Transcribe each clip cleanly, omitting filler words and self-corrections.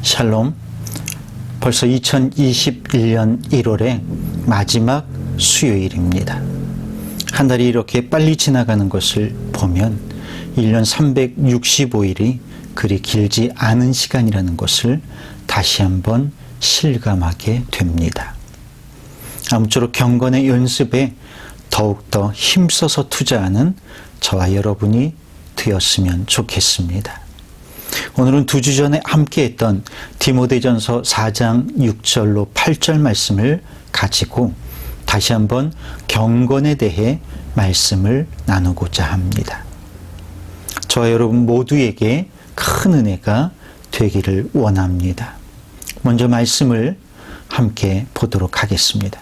샬롬. 벌써 2021년 1월의 마지막 수요일입니다. 한 달이 이렇게 빨리 지나가는 것을 보면 1년 365일이 그리 길지 않은 시간이라는 것을 다시 한번 실감하게 됩니다. 아무쪼록 경건의 연습에 더욱더 힘써서 투자하는 저와 여러분이 되었으면 좋겠습니다. 오늘은 2주 전에 함께했던 디모데전서 4장 6절로 8절 말씀을 가지고 다시 한번 경건에 대해 말씀을 나누고자 합니다. 저와 여러분 모두에게 큰 은혜가 되기를 원합니다. 먼저 말씀을 함께 보도록 하겠습니다.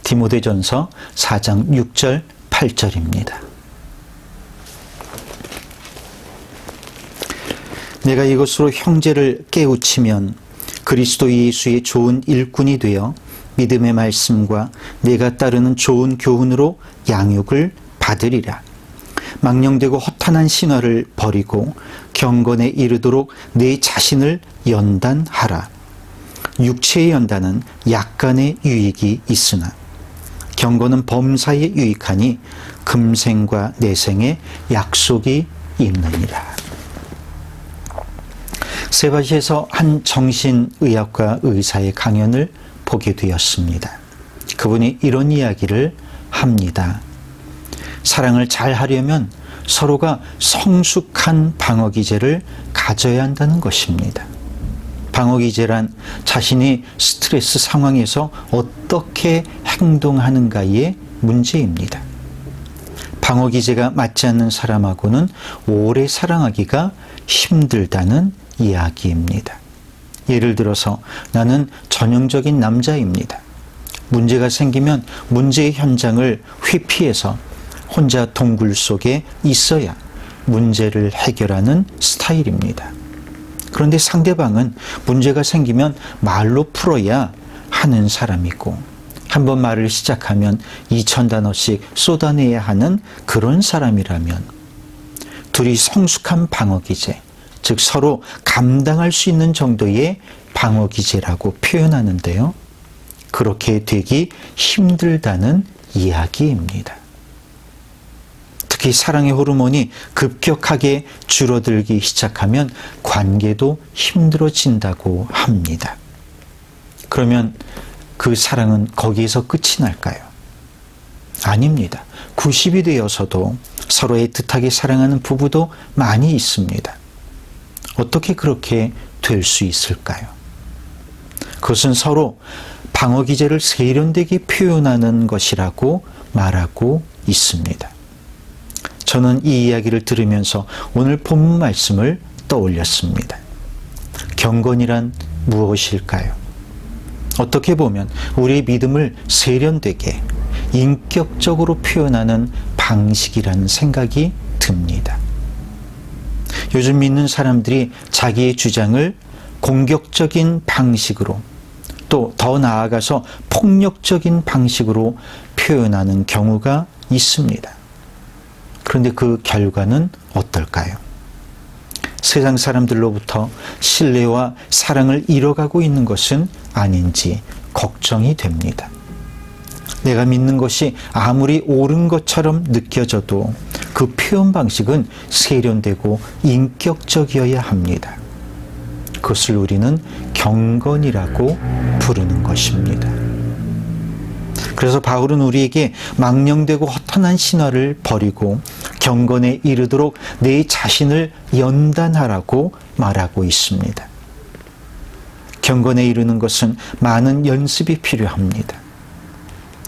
디모데전서 4장 6절 8절입니다. 내가 이것으로 형제를 깨우치면 그리스도 예수의 좋은 일꾼이 되어 믿음의 말씀과 내가 따르는 좋은 교훈으로 양육을 받으리라. 망령되고 허탄한 신화를 버리고 경건에 이르도록 내 자신을 연단하라. 육체의 연단은 약간의 유익이 있으나 경건은 범사에 유익하니 금생과 내생에 약속이 있느니라. 세바시에서 한 정신의학과 의사의 강연을 보게 되었습니다. 그분이 이런 이야기를 합니다. 사랑을 잘 하려면 서로가 성숙한 방어기제를 가져야 한다는 것입니다. 방어기제란 자신이 스트레스 상황에서 어떻게 행동하는가의 문제입니다. 방어기제가 맞지 않는 사람하고는 오래 사랑하기가 힘들다는 이야기입니다. 예를 들어서 나는 전형적인 남자입니다. 문제가 생기면 문제의 현장을 회피해서 혼자 동굴 속에 있어야 문제를 해결하는 스타일입니다. 그런데 상대방은 문제가 생기면 말로 풀어야 하는 사람이고 한번 말을 시작하면 2000단어씩 쏟아내야 하는 그런 사람이라면 둘이 성숙한 방어기제, 즉 서로 감당할 수 있는 정도의 방어기제라고 표현하는데요. 그렇게 되기 힘들다는 이야기입니다. 특히 사랑의 호르몬이 급격하게 줄어들기 시작하면 관계도 힘들어진다고 합니다. 그러면 그 사랑은 거기에서 끝이 날까요? 아닙니다. 90이 되어서도 서로 애틋하게 사랑하는 부부도 많이 있습니다. 어떻게 그렇게 될 수 있을까요? 그것은 서로 방어기제를 세련되게 표현하는 것이라고 말하고 있습니다. 저는 이 이야기를 들으면서 오늘 본문 말씀을 떠올렸습니다. 경건이란 무엇일까요? 어떻게 보면 우리의 믿음을 세련되게 인격적으로 표현하는 방식이라는 생각이 듭니다. 요즘 믿는 사람들이 자기의 주장을 공격적인 방식으로 또 더 나아가서 폭력적인 방식으로 표현하는 경우가 있습니다. 그런데 그 결과는 어떨까요? 세상 사람들로부터 신뢰와 사랑을 잃어가고 있는 것은 아닌지 걱정이 됩니다. 내가 믿는 것이 아무리 옳은 것처럼 느껴져도 그 표현 방식은 세련되고 인격적이어야 합니다. 그것을 우리는 경건이라고 부르는 것입니다. 그래서 바울은 우리에게 망령되고 허탄한 신화를 버리고 경건에 이르도록 내 자신을 연단하라고 말하고 있습니다. 경건에 이르는 것은 많은 연습이 필요합니다.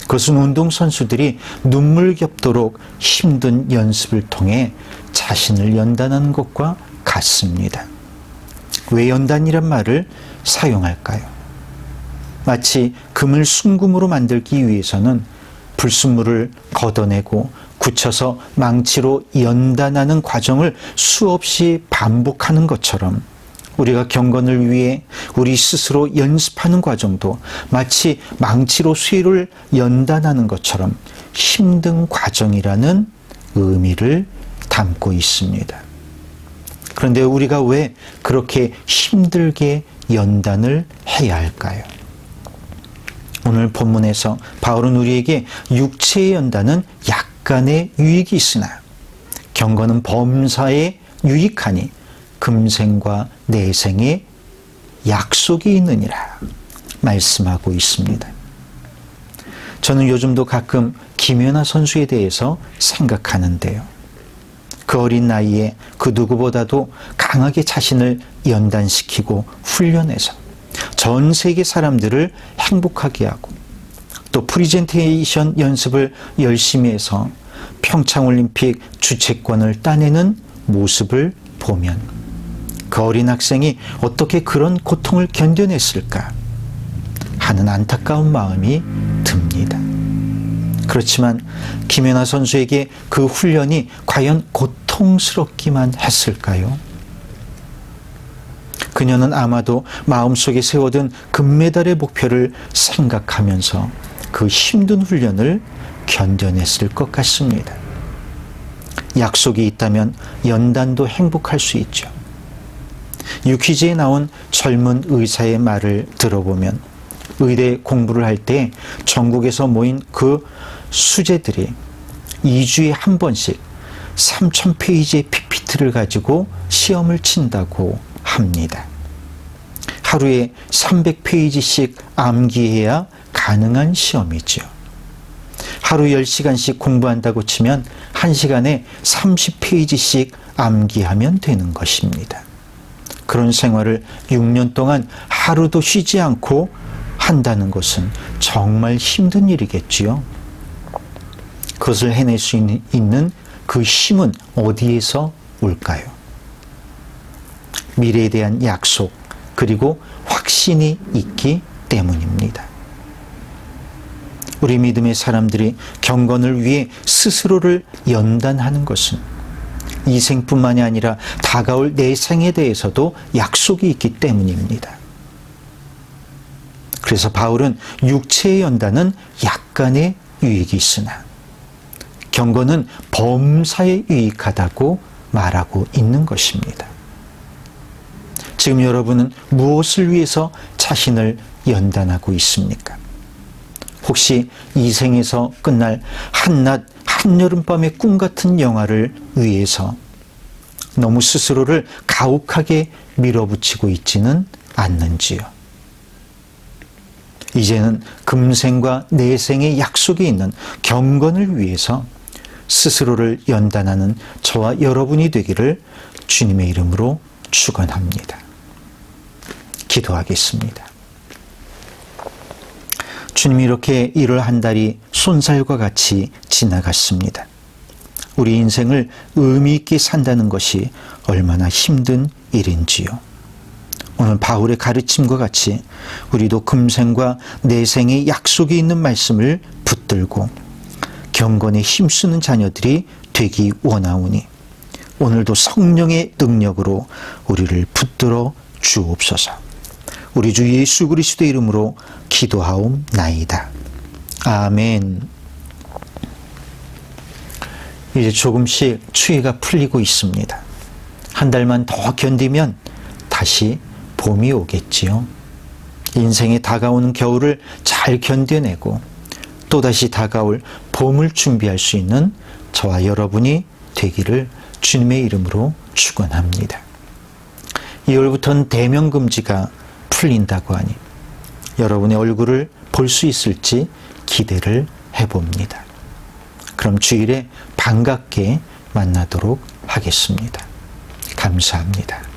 그것은 운동선수들이 눈물겹도록 힘든 연습을 통해 자신을 연단하는 것과 같습니다. 왜 연단이란 말을 사용할까요? 마치 금을 순금으로 만들기 위해서는 불순물을 걷어내고 굳혀서 망치로 연단하는 과정을 수없이 반복하는 것처럼 우리가 경건을 위해 우리 스스로 연습하는 과정도 마치 망치로 쇠를 연단하는 것처럼 힘든 과정이라는 의미를 담고 있습니다. 그런데 우리가 왜 그렇게 힘들게 연단을 해야 할까요? 오늘 본문에서 바울은 우리에게 육체의 연단은 약간의 유익이 있으나 경건은 범사에 유익하니 금생과 내생에 약속이 있느니라 말씀하고 있습니다. 저는 요즘도 가끔 김연아 선수에 대해서 생각하는데요. 그 어린 나이에 그 누구보다도 강하게 자신을 연단시키고 훈련해서 전 세계 사람들을 행복하게 하고 또 프리젠테이션 연습을 열심히 해서 평창올림픽 주최권을 따내는 모습을 보면 그 어린 학생이 어떻게 그런 고통을 견뎌냈을까 하는 안타까운 마음이 듭니다. 그렇지만 김연아 선수에게 그 훈련이 과연 고통스럽기만 했을까요? 그녀는 아마도 마음속에 세워둔 금메달의 목표를 생각하면서 그 힘든 훈련을 견뎌냈을 것 같습니다. 약속이 있다면 연단도 행복할 수 있죠. 유퀴즈에 나온 젊은 의사의 말을 들어보면 의대 공부를 할 때 전국에서 모인 그 수재들이 2주에 한 번씩 3,000페이지의 PPT를 가지고 시험을 친다고 합니다. 하루에 300페이지씩 암기해야 가능한 시험이죠. 하루 10시간씩 공부한다고 치면 1시간에 30페이지씩 암기하면 되는 것입니다. 그런 생활을 6년 동안 하루도 쉬지 않고 한다는 것은 정말 힘든 일이겠지요. 그것을 해낼 수 있는 그 힘은 어디에서 올까요? 미래에 대한 약속 그리고 확신이 있기 때문입니다. 우리 믿음의 사람들이 경건을 위해 스스로를 연단하는 것은 이 생뿐만이 아니라 다가올 내 생에 대해서도 약속이 있기 때문입니다. 그래서 바울은 육체의 연단은 약간의 유익이 있으나 경건은 범사에 유익하다고 말하고 있는 것입니다. 지금 여러분은 무엇을 위해서 자신을 연단하고 있습니까? 혹시 이 생에서 끝날 한낮 한여름밤의 꿈 같은 영화를 위해서 너무 스스로를 가혹하게 밀어붙이고 있지는 않는지요? 이제는 금생과 내생의 약속이 있는 경건을 위해서 스스로를 연단하는 저와 여러분이 되기를 주님의 이름으로 축원합니다. 기도하겠습니다. 주님이 이렇게 1월 한 달이 손살과 같이 지나갔습니다. 우리 인생을 의미 있게 산다는 것이 얼마나 힘든 일인지요. 오늘 바울의 가르침과 같이 우리도 금생과 내생의 약속이 있는 말씀을 붙들고 경건에 힘쓰는 자녀들이 되기 원하오니 오늘도 성령의 능력으로 우리를 붙들어 주옵소서. 우리 주 예수 그리스도의 이름으로 기도하옵나이다. 아멘. 이제 조금씩 추위가 풀리고 있습니다. 한 달만 더 견디면 다시 봄이 오겠지요. 인생에 다가오는 겨울을 잘 견뎌내고 또다시 다가올 봄을 준비할 수 있는 저와 여러분이 되기를 주님의 이름으로 축원합니다. 2월부터는 대면금지가 풀린다고 하니 여러분의 얼굴을 볼 수 있을지 기대를 해봅니다. 그럼 주일에 반갑게 만나도록 하겠습니다. 감사합니다.